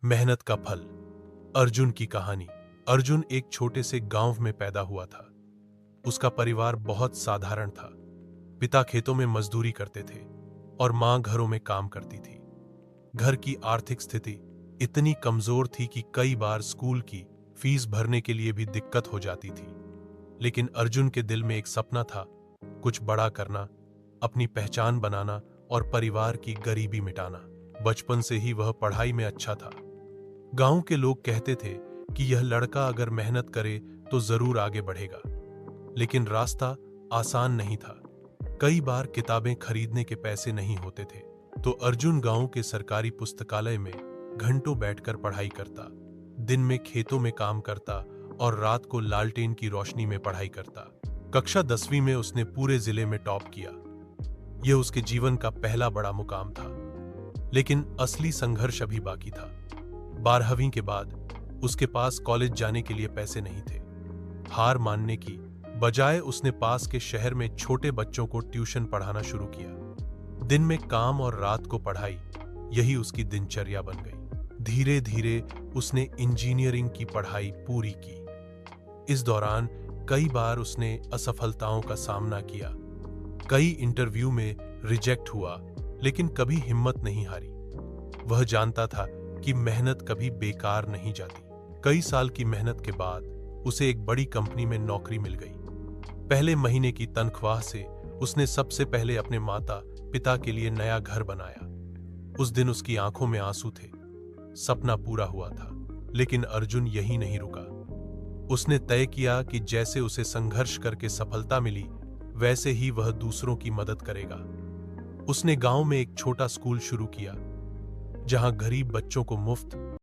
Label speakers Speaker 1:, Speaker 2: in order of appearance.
Speaker 1: मेहनत का फल। अर्जुन की कहानी। अर्जुन एक छोटे से गांव में पैदा हुआ था। उसका परिवार बहुत साधारण था। पिता खेतों में मजदूरी करते थे और मां घरों में काम करती थी। घर की आर्थिक स्थिति इतनी कमजोर थी कि कई बार स्कूल की फीस भरने के लिए भी दिक्कत हो जाती थी। लेकिन अर्जुन के दिल में एक सपना था, कुछ बड़ा करना, अपनी पहचान बनाना और परिवार की गरीबी मिटाना। बचपन से ही वह पढ़ाई में अच्छा था। गांव के लोग कहते थे कि यह लड़का अगर मेहनत करे तो जरूर आगे बढ़ेगा। लेकिन रास्ता आसान नहीं था। कई बार किताबें खरीदने के पैसे नहीं होते थे, तो अर्जुन गांव के सरकारी पुस्तकालय में घंटों बैठकर पढ़ाई करता। दिन में खेतों में काम करता और रात को लालटेन की रोशनी में पढ़ाई करता। कक्षा 10वीं में उसने पूरे जिले में टॉप किया। यह उसके जीवन का पहला बड़ा मुकाम था। लेकिन असली संघर्ष अभी बाकी था। 12वीं के बाद उसके पास कॉलेज जाने के लिए पैसे नहीं थे। हार मानने की बजाय उसने पास के शहर में छोटे बच्चों को ट्यूशन पढ़ाना शुरू किया। दिन में काम और रात को पढ़ाई, यही उसकी दिनचर्या बन गई। धीरे धीरे उसने इंजीनियरिंग की पढ़ाई पूरी की। इस दौरान कई बार उसने असफलताओं का सामना किया। कई इंटरव्यू में रिजेक्ट हुआ, लेकिन कभी हिम्मत नहीं हारी। वह जानता था कि मेहनत कभी बेकार नहीं जाती। कई साल की मेहनत के बाद उसे एक बड़ी कंपनी में नौकरी मिल गई। पहले महीने की तनख्वाह से उसने सबसे पहले अपने माता पिता के लिए नया घर बनाया। उस दिन उसकी आंखों में आंसू थे। सपना पूरा हुआ था। लेकिन अर्जुन यहीं नहीं रुका। उसने तय किया कि जैसे उसे संघर्ष करके सफलता मिली, वैसे ही वह दूसरों की मदद करेगा। उसने गांव में एक छोटा स्कूल शुरू किया, जहां गरीब बच्चों को मुफ्त